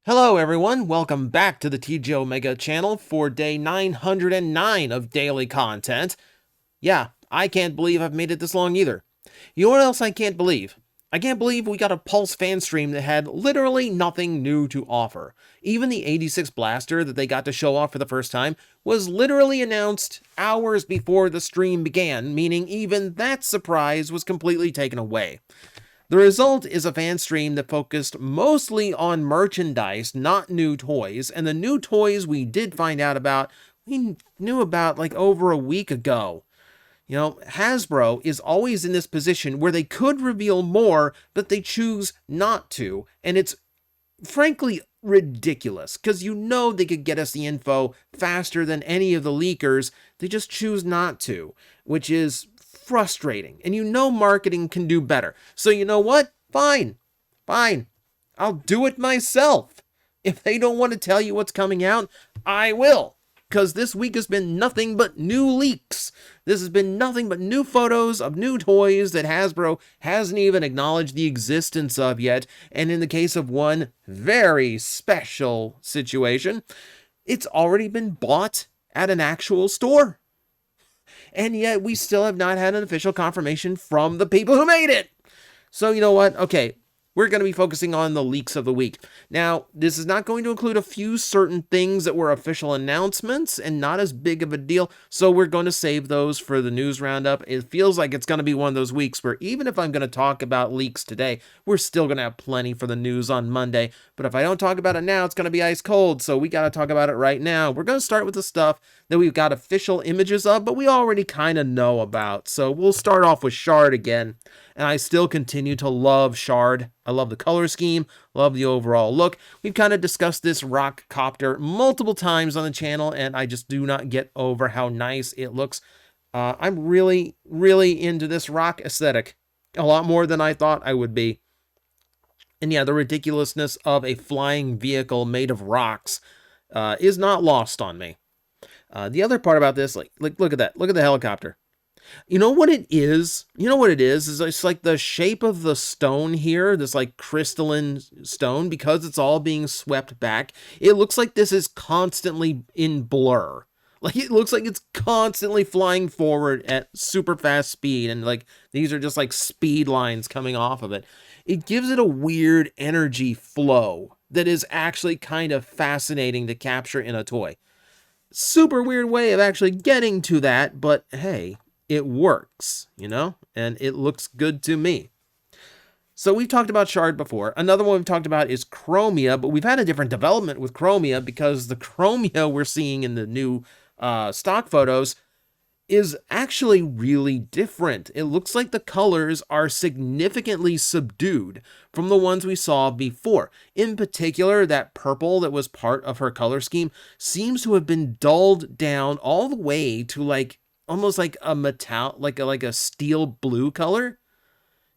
Hello everyone, welcome back to the TJOmega channel for day 909 of daily content. Yeah, I can't believe I've made it this long either. You know what else I can't believe? I can't believe we got a Pulse fan stream that had literally nothing new to offer. Even the 86 blaster that they got to show off for the first time was literally announced hours before the stream began, meaning even that surprise was completely taken away. The result is a fan stream that focused mostly on merchandise, not new toys, and the new toys we did find out about, we knew about like over a week ago. You know, Hasbro is always in this position where they could reveal more, but they choose not to, and it's frankly ridiculous, because you know they could get us the info faster than any of the leakers, they just choose not to, which is frustrating, and you know marketing can do better. So you know what? Fine. I'll do it myself. If they don't want to tell you what's coming out, I will. Because this week has been nothing but new leaks. This has been nothing but new photos of new toys that Hasbro hasn't even acknowledged the existence of yet. And in the case of one very special situation, it's already been bought at an actual store. And yet we still have not had an official confirmation from the people who made it. So you know what? Okay, we're going to be focusing on the leaks of the week. Now, this is not going to include a few certain things that were official announcements and not as big of a deal, so we're going to save those for the news roundup. It feels like it's going to be one of those weeks where even if I'm going to talk about leaks today, we're still going to have plenty for the news on Monday. But if I don't talk about it now, it's going to be ice cold, so we got to talk about it right now. We're going to start with the stuff that we've got official images of, but we already kind of know about. So we'll start off with Shard again. And I still continue to love Shard. I love the color scheme, love the overall look. We've kind of discussed this rock copter multiple times on the channel, and I just do not get over how nice it looks. I'm really into this rock aesthetic. A lot more than I thought I would be. And yeah, the ridiculousness of a flying vehicle made of rocks is not lost on me. The other part about this, like look at that. Look at the helicopter. You know what it is? You know what it is it's like the shape of the stone here, this like crystalline stone, because it's all being swept back. It looks like this is constantly in blur. Like it looks like it's constantly flying forward at super fast speed, and like these are just like speed lines coming off of it. It gives it a weird energy flow that is actually kind of fascinating to capture in a toy. Super weird way of actually getting to that, but hey, it works, you know, and it looks good to me. So we've talked about Shard before. Another one we've talked about is Chromia, but we've had a different development with Chromia because the Chromia we're seeing in the new stock photos is actually really different. It looks like the colors are significantly subdued from the ones we saw before. In particular, that purple that was part of her color scheme seems to have been dulled down all the way to like almost like a metal, like a steel blue color.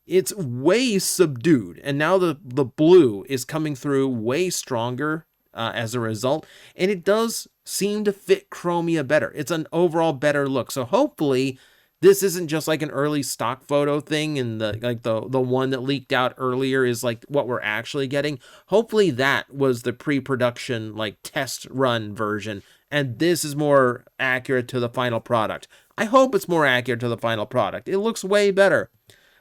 It's way subdued, and now the blue is coming through way stronger as a result, and it does seem to fit Chromia better. It's an overall better look. So hopefully this isn't just like an early stock photo thing, and the one that leaked out earlier is like what we're actually getting. Hopefully that was the pre-production like test run version, and this is more accurate to the final product. I hope it's more accurate to the final product. It looks way better.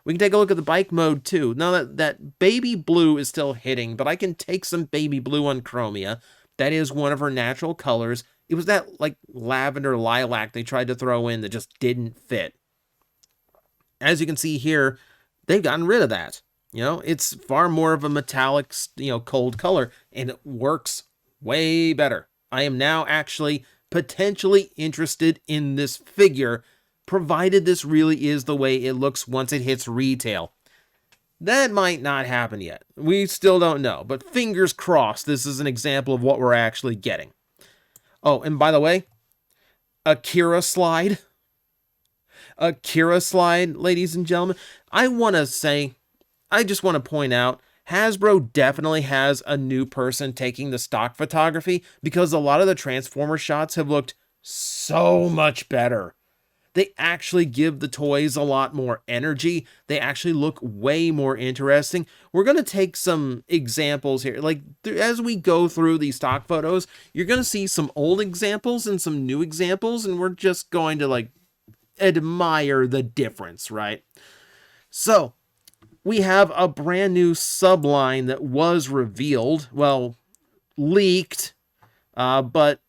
We can take a look at the bike mode too. Now that baby blue is still hitting, but I can take some baby blue on Chromia. That is one of her natural colors. It was that like lavender lilac they tried to throw in that just didn't fit. As you can see here, they've gotten rid of that. You know, it's far more of a metallic, cold color, and it works way better. I am now actually potentially interested in this figure, provided this really is the way it looks once it hits retail. That might not happen yet. We still don't know, but fingers crossed this is an example of what we're actually getting. Oh, and by the way, Akira slide. Akira slide, ladies and gentlemen. I just want to point out, Hasbro definitely has a new person taking the stock photography, because a lot of the Transformer shots have looked so much better. They actually give the toys a lot more energy. They actually look way more interesting. We're going to take some examples here. Like, as we go through these stock photos, you're going to see some old examples and some new examples, and we're just going to, like, admire the difference, right? So, we have a brand new subline that was revealed, well, leaked, but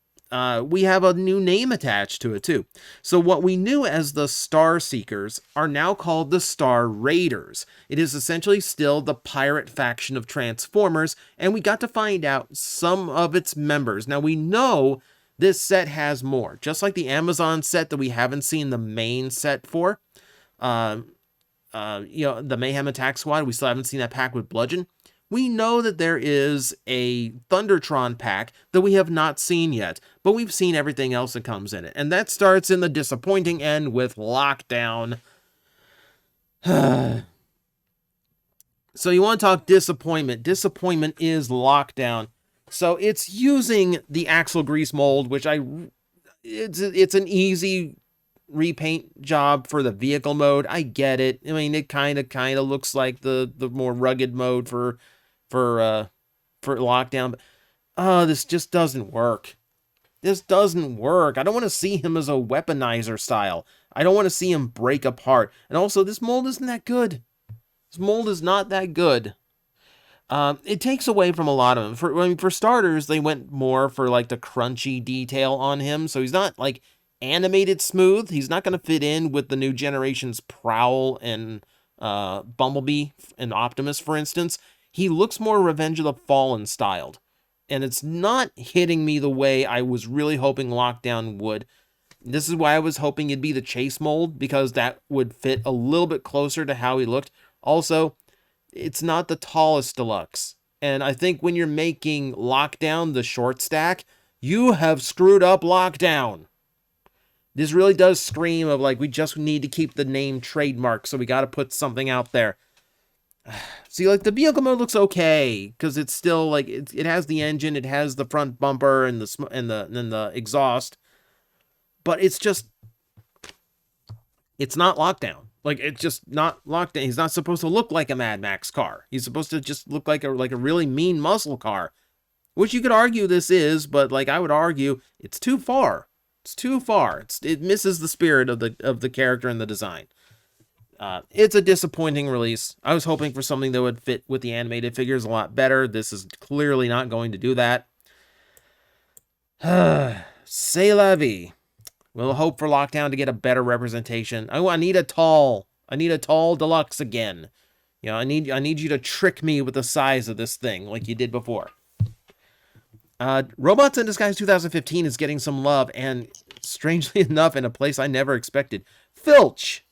we have a new name attached to it too. So what we knew as the Star Seekers are now called the Star Raiders. It is essentially still the pirate faction of Transformers, and we got to find out some of its members. Now we know this set has more, just like the Amazon set that we haven't seen the main set for. The Mayhem Attack Squad, we still haven't seen that pack with Bludgeon. We know that there is a Thundertron pack that we have not seen yet, but we've seen everything else that comes in it. And that starts in the disappointing end with Lockdown. So you want to talk disappointment. Disappointment is Lockdown. So it's using the Axle Grease mold, which it's an easy repaint job for the vehicle mode. I get it. I mean, it kind of looks like the more rugged mode for Lockdown. But this just doesn't work. This doesn't work. I don't want to see him as a weaponizer style. I don't want to see him break apart. And also, this mold isn't that good. This mold is not that good. It takes away from a lot of them. For starters, they went more for like the crunchy detail on him, so he's not like animated smooth. He's not going to fit in with the new generation's Prowl and Bumblebee and Optimus, for instance. He looks more Revenge of the Fallen styled, and it's not hitting me the way I was really hoping Lockdown would. This is why I was hoping it'd be the Chase mold, because that would fit a little bit closer to how he looked. Also, it's not the tallest deluxe, and I think when you're making Lockdown the short stack, you have screwed up Lockdown. This really does scream of, like, we just need to keep the name trademark, so we got to put something out there. See, like, the vehicle mode looks okay, because it's still, like, it has the engine, it has the front bumper and the exhaust, but it's just, it's not Lockdown. Like, it's just not Lockdown. He's not supposed to look like a Mad Max car. He's supposed to just look like a really mean muscle car, which you could argue this is, but, like, I would argue it's too far. It's too far. It misses the spirit of the character and the design. It's a disappointing release. I was hoping for something that would fit with the animated figures a lot better. This is clearly not going to do that. C'est la vie. We'll hope for Lockdown to get a better representation. I need a tall deluxe again. You know, I need you to trick me with the size of this thing like you did before. Robots in Disguise 2015 is getting some love, and strangely enough, in a place I never expected. Filch!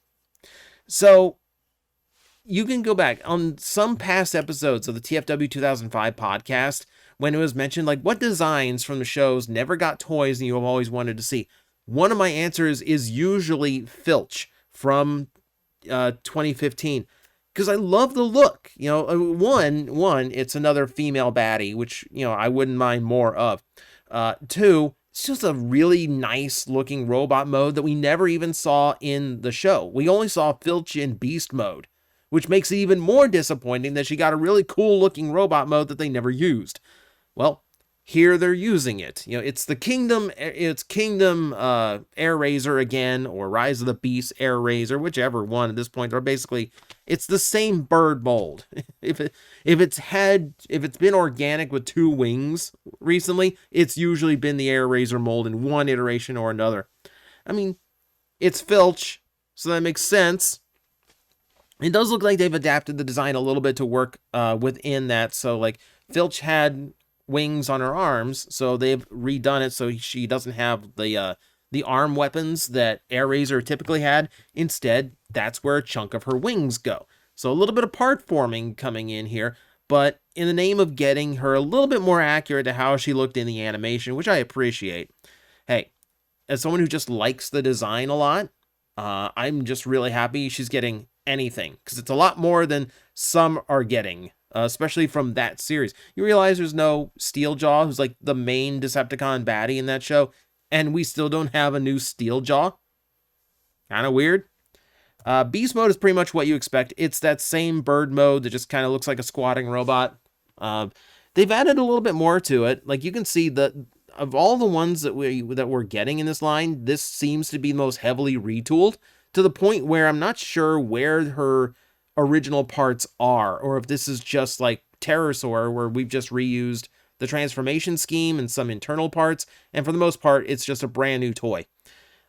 So, you can go back on some past episodes of the TFW 2005 podcast when it was mentioned, like, what designs from the shows never got toys and you have always wanted to see. One of my answers is usually Filch from 2015. Because I love the look. You know, one, it's another female baddie, which, you know, I wouldn't mind more of. Two, it's just a really nice looking robot mode that we never even saw in the show. We only saw Filch in Beast mode, which makes it even more disappointing that she got a really cool looking robot mode that they never used. Well, here they're using it. You know, it's Kingdom Air Razor again, or Rise of the Beast Air Razor, whichever one at this point. They're basically, it's the same bird mold. If it's been organic with 2 wings recently, it's usually been the Air Razor mold in one iteration or another. I mean, it's Filch, so that makes sense. It does look like they've adapted the design a little bit to work within that. So, like, Filch had wings on her arms, so they've redone it so she doesn't have the arm weapons that Air Razor typically had. Instead, that's where a chunk of her wings go. So a little bit of part forming coming in here, but in the name of getting her a little bit more accurate to how she looked in the animation, which I appreciate. Hey, as someone who just likes the design a lot, I'm just really happy she's getting anything, because it's a lot more than some are getting. Especially from that series. You realize there's no Steeljaw, who's like the main Decepticon baddie in that show, and we still don't have a new Steeljaw? Kind of weird. Beast mode is pretty much what you expect. It's that same bird mode that just kind of looks like a squatting robot. They've added a little bit more to it. Like you can see that of all the ones that we're getting in this line, this seems to be the most heavily retooled, to the point where I'm not sure where her original parts are, or if this is just like Pterosaur, where we've just reused the transformation scheme and some internal parts, and for the most part, it's just a brand new toy.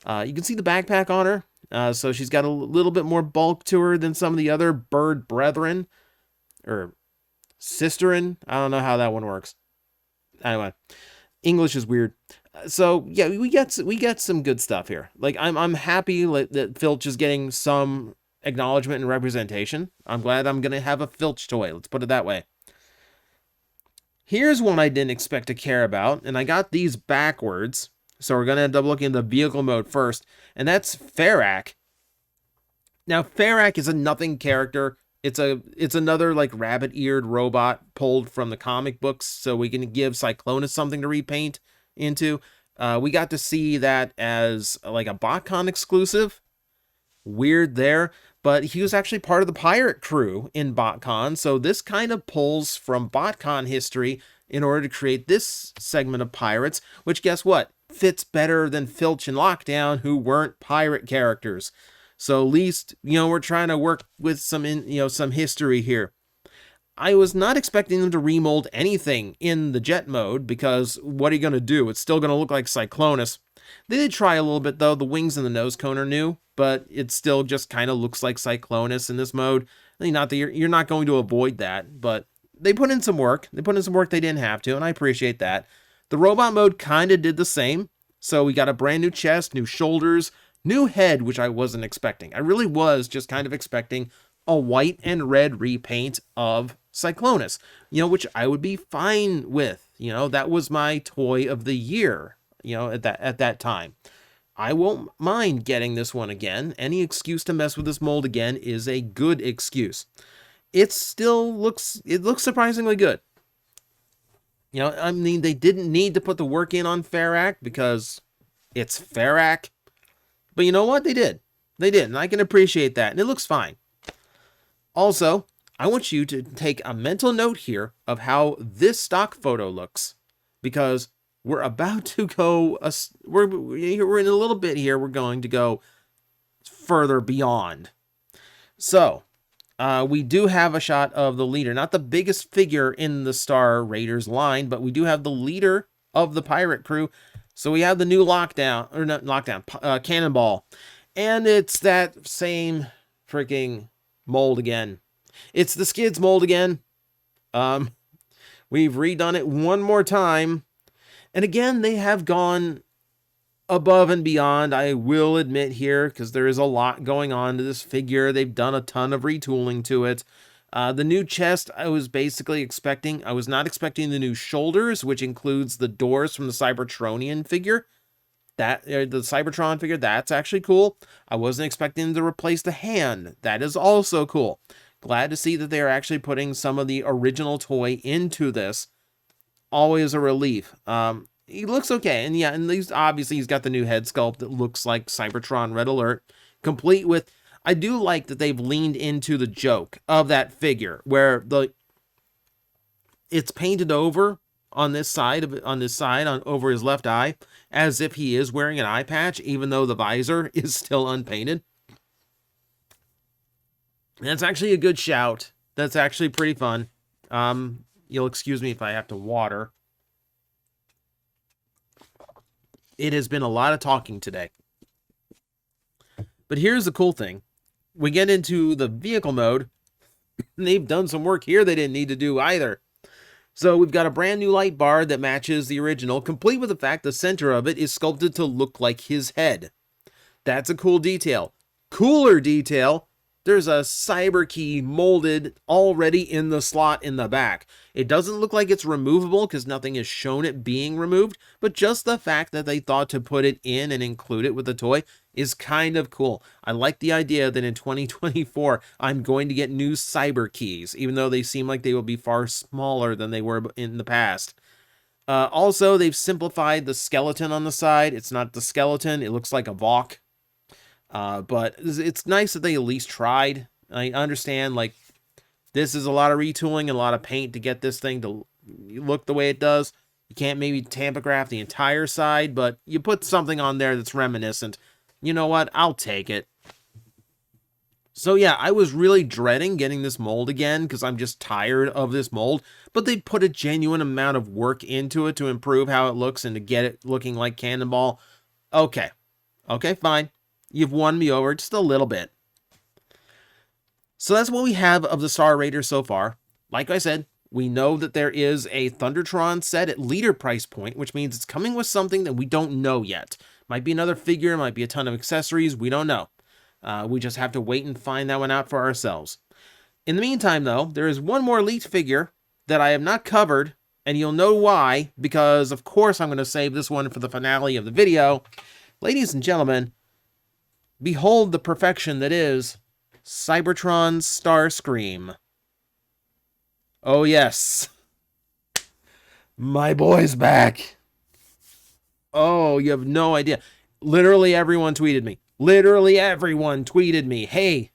You can see the backpack on her, so she's got a little bit more bulk to her than some of the other bird brethren, or sisterin. I don't know how that one works. Anyway, English is weird. So yeah, we get some good stuff here. Like I'm happy that Filch is getting some acknowledgement and representation. I'm glad I'm gonna have a Filch toy. Let's put it that way. Here's one I didn't expect to care about, and I got these backwards. So we're gonna end up looking at the vehicle mode first, and that's Ferrac. Now Ferrac is a nothing character. It's another like rabbit-eared robot pulled from the comic books, so we can give Cyclonus something to repaint into. We got to see that as like a BotCon exclusive. Weird there, but he was actually part of the pirate crew in BotCon, so this kind of pulls from BotCon history in order to create this segment of pirates, which guess what? Fits better than Filch and Lockdown, who weren't pirate characters. So at least, we're trying to work with some history here. I was not expecting them to remold anything in the jet mode, because what are you going to do? It's still going to look like Cyclonus. They did try a little bit, though. The wings and the nose cone are new, but it still just kind of looks like Cyclonus in this mode. I mean, not that you're not going to avoid that, but they put in some work. They put in some work they didn't have to, and I appreciate that. The robot mode kind of did the same. So we got a brand new chest, new shoulders, new head, which I wasn't expecting. I really was just kind of expecting a white and red repaint of Cyclonus, which I would be fine with. That was my toy of the year, at that time. I won't mind getting this one again. Any excuse to mess with this mold again is a good excuse. It looks surprisingly good. I mean, they didn't need to put the work in on Ferrac because it's Ferrac. But you know what? They did. They did, and I can appreciate that, and it looks fine. Also, I want you to take a mental note here of how this stock photo looks, because we're about to go, we're in a little bit here, we're going to go further beyond. So, we do have a shot of the leader, not the biggest figure in the Star Raiders line, but we do have the leader of the pirate crew. So we have the new Cannonball, and it's that same freaking mold again. It's the Skids mold again. We've redone it one more time, and again they have gone above and beyond, I will admit here, because there is a lot going on to this figure. They've done a ton of retooling to it. The new chest I was basically expecting. I was not expecting the new shoulders, which includes the doors from the Cybertronian figure. The Cybertron figure, that's actually cool. I wasn't expecting them to replace the hand. That is also cool. Glad to see that they are actually putting some of the original toy into this. Always a relief. He looks okay, and yeah, and obviously he's got the new head sculpt that looks like Cybertron Red Alert, complete with. I do like that they've leaned into the joke of that figure, where it's painted over on this side over his left eye, as if he is wearing an eye patch, even though the visor is still unpainted. That's actually a good shout. That's actually pretty fun. You'll excuse me if I have to water. It has been a lot of talking today. But here's the cool thing. We get into the vehicle mode, and they've done some work here they didn't need to do either. So we've got a brand new light bar that matches the original, complete with the fact the center of it is sculpted to look like his head. That's a cool detail. Cooler detail, there's a cyber key molded already in the slot in the back. It doesn't look like it's removable because nothing has shown it being removed, but just the fact that they thought to put it in and include it with the toy is kind of cool. I like the idea that in 2024, I'm going to get new cyber keys, even though they seem like they will be far smaller than they were in the past. Also, they've simplified the skeleton on the side. It's not the skeleton. It looks like a Valk. But it's nice that they at least tried. I understand, like, this is a lot of retooling and a lot of paint to get this thing to look the way it does. You can't maybe tampograph the entire side, but you put something on there that's reminiscent. You know what? I'll take it. So yeah, I was really dreading getting this mold again because I'm just tired of this mold, but they put a genuine amount of work into it to improve how it looks and to get it looking like Cannonball. Okay. Okay, fine. You've won me over just a little bit. So that's what we have of the Star Raider so far. Like I said, we know that there is a Thundertron set at leader price point, which means it's coming with something that we don't know yet. Might be another figure, might be a ton of accessories, we don't know. We just have to wait and find that one out for ourselves. In the meantime, though, there is one more leaked figure that I have not covered, and you'll know why, because of course I'm going to save this one for the finale of the video. Ladies and gentlemen, behold the perfection that is Cybertron Starscream. Oh yes. My boy's back. Oh, you have no idea. Literally everyone tweeted me. Literally everyone tweeted me, hey,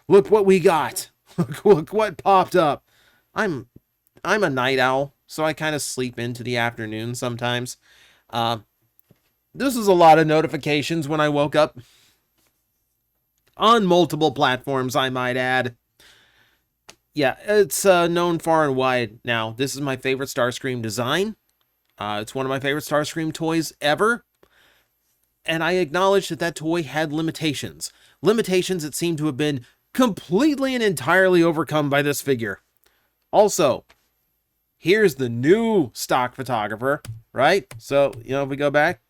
look what we got. Look what popped up. I'm a night owl, so I kind of sleep into the afternoon sometimes. This is a lot of notifications when I woke up. On multiple platforms, I might add. Yeah, it's known far and wide now. This is my favorite Starscream design. It's one of my favorite Starscream toys ever. And I acknowledge that that toy had limitations. Limitations that seem to have been completely and entirely overcome by this figure. Also, here's the new stock photographer, right? So, you know, if we go back,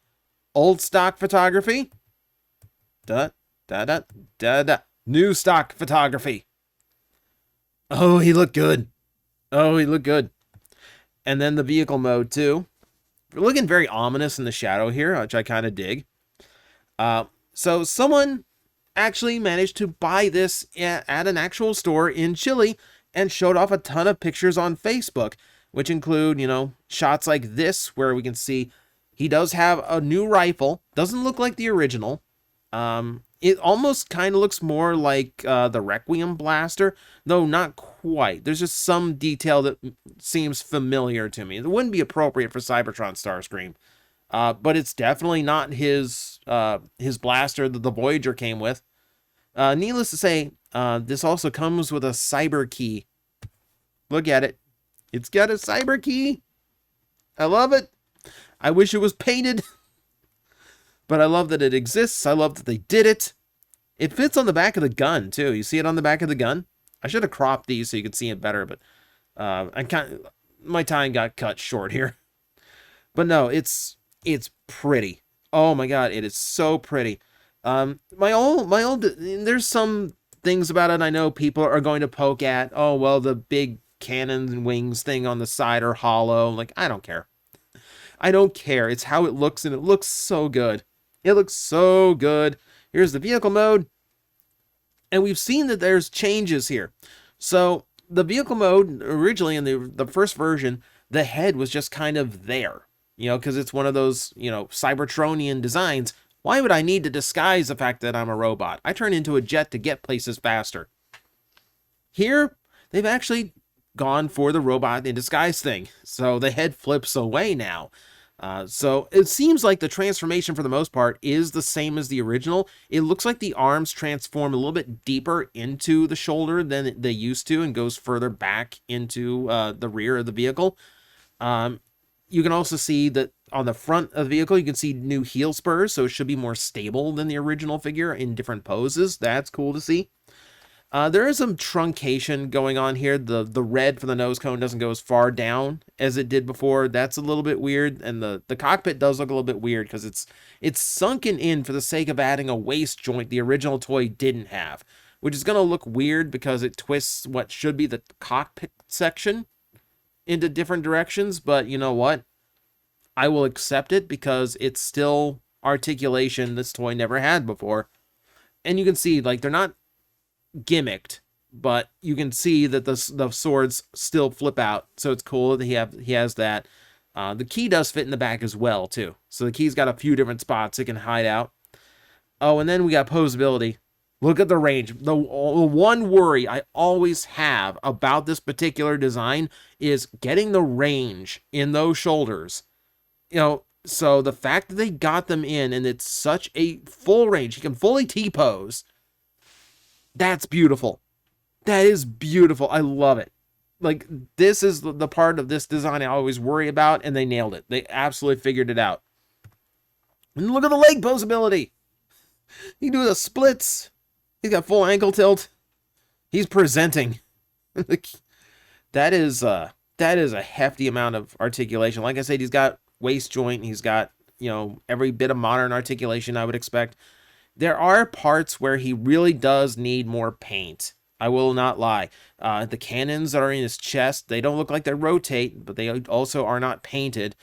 old stock photography, new stock photography. Oh, he looked good. Oh, he looked good. And then the vehicle mode, too. We're looking very ominous in the shadow here, which I kind of dig. So someone actually managed to buy this at an actual store in Chile and showed off a ton of pictures on Facebook, which include, you know, shots like this where we can see he does have a new rifle. Doesn't look like the original. It almost kind of looks more like the Requiem blaster, though not quite. There's just some detail that seems familiar to me. It wouldn't be appropriate for Cybertron Starscream. But it's definitely not his blaster that the Voyager came with. Needless to say, this also comes with a cyber key. Look at it. It's got a cyber key. I love it. I wish it was painted. But I love that it exists. I love that they did it. It fits on the back of the gun, too. You see it on the back of the gun? I should have cropped these so you could see it better, but my time got cut short here. But no, it's pretty. Oh my god, it is so pretty. There's some things about it I know people are going to poke at. Oh, well, the big cannon and wings thing on the side are hollow. Like, I don't care. I don't care. It's how it looks, and it looks so good. It looks so good. Here's the vehicle mode. And we've seen that there's changes here. So, the vehicle mode, originally in the first version, the head was just kind of there. You know, because it's one of those, you know, Cybertronian designs. Why would I need to disguise the fact that I'm a robot? I turn into a jet to get places faster. Here, they've actually gone for the robot in disguise thing. So the head flips away now. So it seems like the transformation for the most part is the same as the original. It looks like the arms transform a little bit deeper into the shoulder than they used to and goes further back into the rear of the vehicle. You can also see that on the front of the vehicle, you can see new heel spurs, so it should be more stable than the original figure in different poses. That's cool to see. There is some truncation going on here. The red for the nose cone doesn't go as far down as it did before. That's a little bit weird, and the cockpit does look a little bit weird because it's sunken in for the sake of adding a waist joint the original toy didn't have, which is going to look weird because it twists what should be the cockpit section into different directions, but you know what? I will accept it because it's still articulation this toy never had before. And you can see, like, they're not gimmicked, but you can see that the swords still flip out, so it's cool that he has that. The key does fit in the back as well, too. So the key's got a few different spots it can hide out. Oh, and then we got posability. Look at the range. The one worry I always have about this particular design is getting the range in those shoulders. So the fact that they got them in and it's such a full range, he can fully T-pose. That's beautiful. That is beautiful. I love it. Like, this is the part of this design I always worry about, and they nailed it. They absolutely figured it out. And look at the leg posability. He can do the splits. He's got full ankle tilt. He's presenting. That is a hefty amount of articulation. Like I said, he's got waist joint. He's got, every bit of modern articulation I would expect. There are parts where he really does need more paint. I will not lie. The cannons that are in his chest, they don't look like they rotate, but they also are not painted.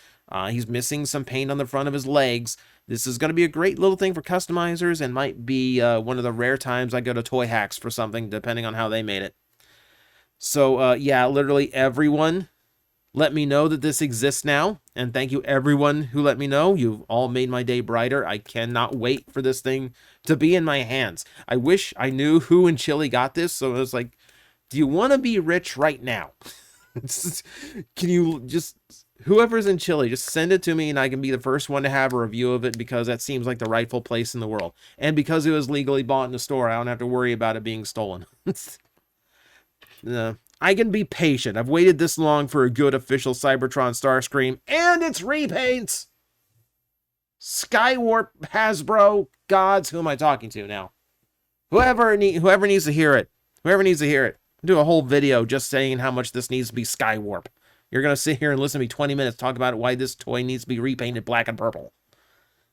He's missing some paint on the front of his legs. This is going to be a great little thing for customizers and might be one of the rare times I go to Toy Hacks for something, depending on how they made it. So, yeah, literally everyone let me know that this exists now. And thank you, everyone who let me know. You've all made my day brighter. I cannot wait for this thing to be in my hands. I wish I knew who in Chile got this. So it was like, do you want to be rich right now? Can you just, whoever's in Chile, just send it to me and I can be the first one to have a review of it, because that seems like the rightful place in the world. And because it was legally bought in the store, I don't have to worry about it being stolen. I can be patient. I've waited this long for a good official Cybertron Starscream, and it's repaints! Skywarp, Hasbro, gods, who am I talking to now? Whoever needs to hear it. Whoever needs to hear it. I'll do a whole video just saying how much this needs to be Skywarp. You're going to sit here and listen to me 20 minutes talk about why this toy needs to be repainted black and purple.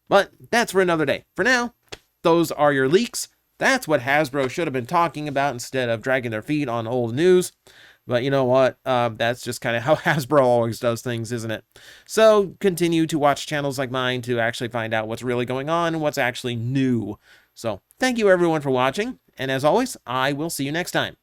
But that's for another day. For now, those are your leaks. That's what Hasbro should have been talking about instead of dragging their feet on old news. But you know what? That's just kind of how Hasbro always does things, isn't it? So continue to watch channels like mine to actually find out what's really going on and what's actually new. So thank you everyone for watching. And as always, I will see you next time.